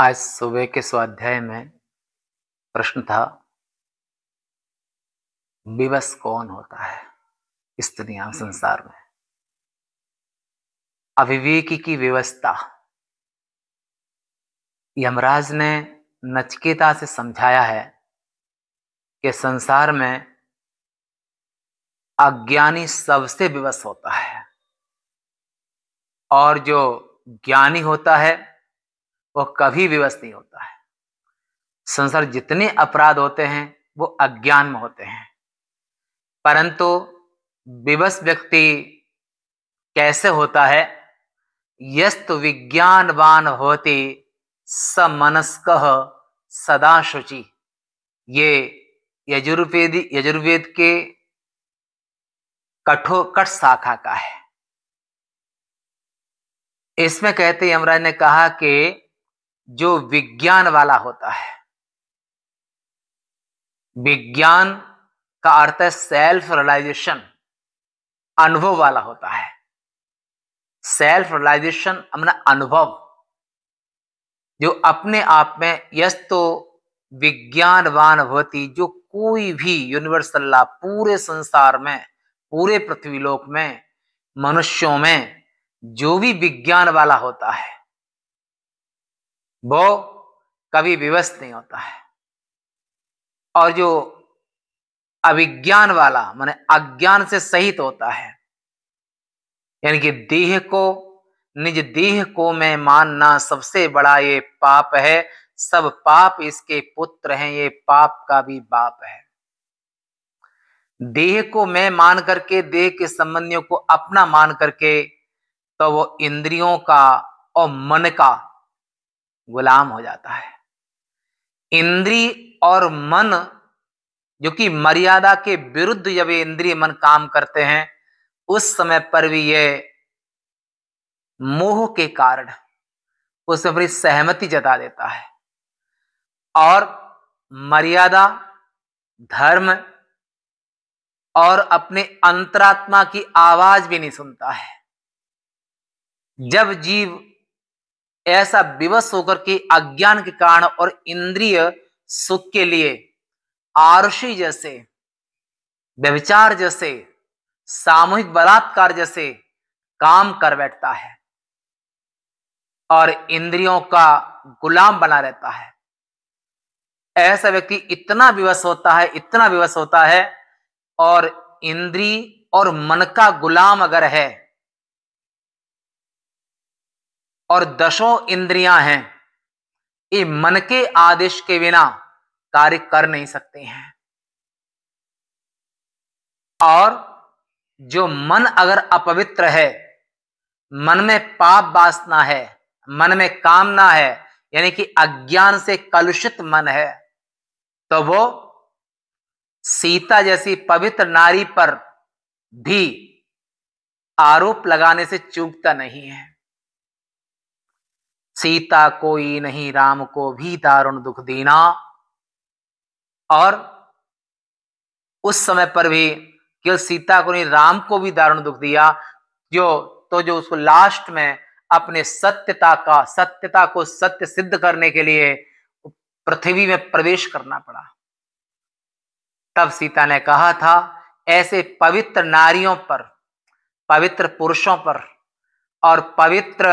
आज सुबह के स्वाध्याय में प्रश्न था, विवश कौन होता है इस दुनिया संसार में। अविवेकी की विवशता। यमराज ने नचिकेता से समझाया है कि संसार में अज्ञानी सबसे विवश होता है और जो ज्ञानी होता है वो कभी विवश नहीं होता है। संसार जितने अपराध होते हैं वो अज्ञान में होते हैं, परंतु विवश व्यक्ति कैसे होता है? यस्तु विज्ञानवान होते समनस्कः सदा शुचि। ये यजुर्वेद के कठ शाखा का है। इसमें कहते यमराज ने कहा कि जो विज्ञान वाला होता है, विज्ञान का अर्थ है सेल्फ रियलाइजेशन, अनुभव वाला होता है। सेल्फ रियलाइजेशन अपना अनुभव, जो अपने आप में यस्तो विज्ञानवान होती, जो कोई भी यूनिवर्सल लॉ पूरे संसार में, पूरे पृथ्वीलोक में, मनुष्यों में जो भी विज्ञान वाला होता है वो कभी विवश नहीं होता है। और जो अविज्ञान वाला माने अज्ञान से सहित होता है, यानी कि देह को, निज देह को मैं मानना सबसे बड़ा ये पाप है। सब पाप इसके पुत्र हैं, ये पाप का भी बाप है। देह को मैं मान करके, देह के संबंधियों को अपना मान करके, तो वो इंद्रियों का और मन का गुलाम हो जाता है। इंद्री और मन जो कि मर्यादा के विरुद्ध जब ये इंद्रिय मन काम करते हैं, उस समय पर भी ये मोह के कारण उसमें अपनी सहमति जता देता है और मर्यादा, धर्म और अपने अंतरात्मा की आवाज भी नहीं सुनता है। जब जीव ऐसा विवश होकर के अज्ञान के कारण और इंद्रिय सुख के लिए आरुषि जैसे, व्यभिचार जैसे, सामूहिक बलात्कार जैसे काम कर बैठता है और इंद्रियों का गुलाम बना रहता है, ऐसा व्यक्ति इतना विवश होता है, इतना विवश होता है। और इंद्री और मन का गुलाम अगर है और दशों इंद्रियां हैं, ये मन के आदेश के बिना कार्य कर नहीं सकते हैं। और जो मन अगर अपवित्र है, मन में पाप वासना है, मन में कामना है, यानी कि अज्ञान से कलुषित मन है, तो वो सीता जैसी पवित्र नारी पर भी आरोप लगाने से चूकता नहीं है। सीता कोई नहीं राम को भी दारुण दुख देना। और उस समय पर भी केवल सीता को नहीं, राम को भी दारुण दुख दिया, जो उसको लास्ट में अपने सत्यता को सत्य सिद्ध करने के लिए पृथ्वी में प्रवेश करना पड़ा। तब सीता ने कहा था, ऐसे पवित्र नारियों पर, पवित्र पुरुषों पर और पवित्र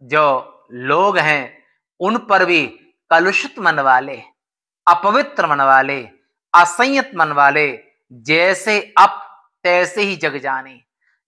जो लोग हैं उन पर भी कलुषित मन वाले, अपवित्र मन वाले, असंयत मन वाले जैसे अप तैसे ही जग जाने।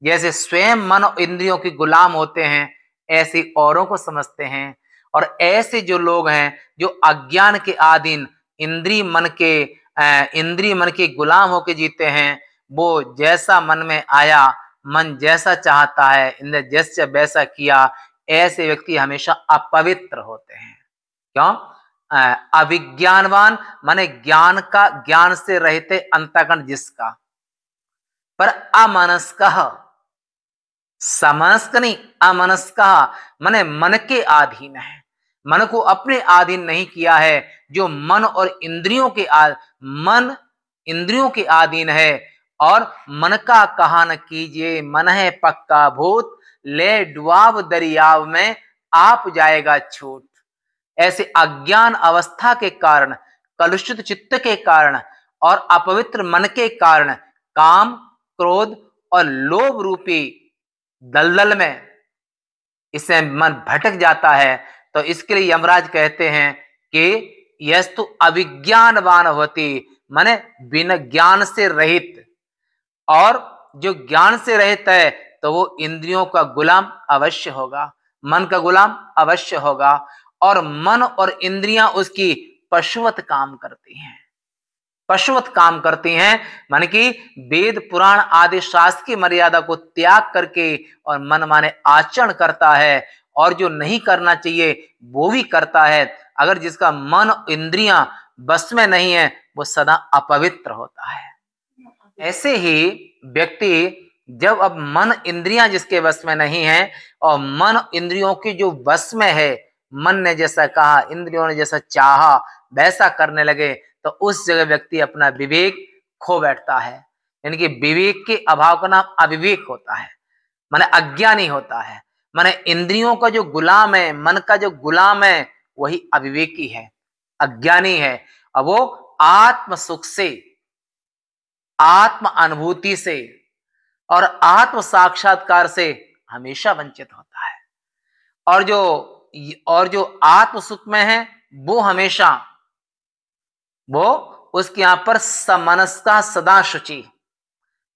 जैसे स्वयं मन और इंद्रियों के गुलाम होते हैं, ऐसे औरों को समझते हैं। और ऐसे जो लोग हैं जो अज्ञान के अधीन इंद्रिय मन के गुलाम होकर जीते हैं, वो जैसा मन में आया, मन जैसा चाहता है, इंद्र जैसे वैसा किया, ऐसे व्यक्ति हमेशा अपवित्र होते हैं। क्यों? अविज्ञानवान माने ज्ञान से रहते अंतःकरण जिसका, पर अमनस्कः, समनस्क नहीं, अमनस्कः माने मन के अधीन है, मन को अपने अधीन नहीं किया है। जो मन और मन इंद्रियों के अधीन है। और मन का कहा न कीजिए, मन है पक्का भूत, ले डुआव दरियाव में आप जाएगा छूट। ऐसे अज्ञान अवस्था के कारण, कलुषित चित्त के कारण और अपवित्र मन के कारण काम, क्रोध और लोभ रूपी दलदल में इससे मन भटक जाता है। तो इसके लिए यमराज कहते हैं कि यस्तु अविज्ञानवान होती, माने बिना ज्ञान से रहित, और जो ज्ञान से रहित है तो वो इंद्रियों का गुलाम अवश्य होगा, मन का गुलाम अवश्य होगा, और मन और इंद्रियां उसकी पशुवत काम करती हैं, पशुवत काम करती हैं। मन की वेद पुराण आदि शास्त्र की मर्यादा को त्याग करके और मन माने आचरण करता है, और जो नहीं करना चाहिए वो भी करता है। अगर जिसका मन इंद्रियां बस में नहीं है वो सदा अपवित्र होता है। ऐसे ही व्यक्ति जब अब मन इंद्रियां जिसके वश में नहीं है और मन इंद्रियों की जो वश में है, मन ने जैसा कहा, इंद्रियों ने जैसा चाहा वैसा करने लगे, तो उस जगह व्यक्ति अपना विवेक खो बैठता है। यानी कि विवेक के अभाव का नाम अविवेक होता है, माने अज्ञानी होता है। माने इंद्रियों का जो गुलाम है, मन का जो गुलाम है, वही अविवेकी है, अज्ञानी है। अब वो आत्म सुख से, आत्म अनुभूति से और आत्म साक्षात्कार से हमेशा वंचित होता है। और जो आत्म सुख में है वो हमेशा, वो उसके यहां पर समनस्का सदा शुचि,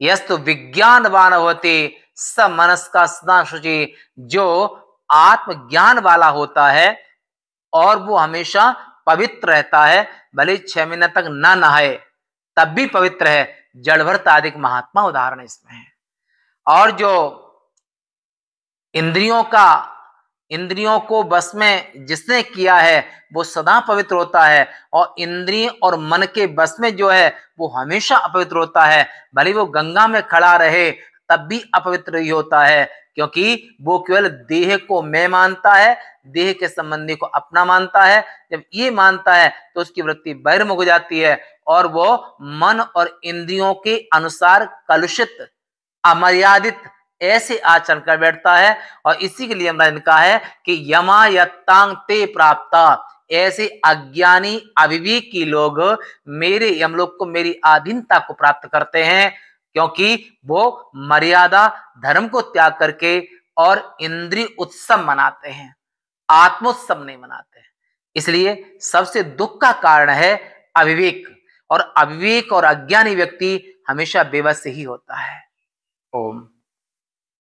यस्तु विज्ञानवान होते समनस्का सदा शुचि, जो आत्मज्ञान वाला होता है और वो हमेशा पवित्र रहता है, भले 6 महीने तक ना नहाए तब भी पवित्र है। जड़भरत आदि महात्मा उदाहरण इसमें है। और जो इंद्रियों को बस में जिसने किया है वो सदा पवित्र होता है, और इंद्रिय और मन के बस में जो है वो हमेशा अपवित्र होता है। भले वो गंगा में खड़ा रहे तब भी अपवित्र ही होता है, क्योंकि वो केवल देह को मैं मानता है, देह के संबंधी को अपना मानता है। जब ये मानता है तो उसकी वृत्ति बहिर्मुख हो जाती है और वो मन और इंद्रियों के अनुसार कलुषित, अमर्यादित ऐसे आचरण कर बैठता है। और इसी के लिए हमने कहा है कि यमा यत्तांग ते प्राप्ता, ऐसे अज्ञानी अविवेकी लोग मेरे यमलोक को, मेरी अधीनता को प्राप्त करते हैं, क्योंकि वो मर्यादा धर्म को त्याग करके और इंद्रिय उत्सव मनाते हैं, आत्मोत्सव नहीं मनाते। इसलिए सबसे दुख का कारण है अविवेक, और अविवेक और अज्ञानी व्यक्ति हमेशा बेबस ही होता है। ओम।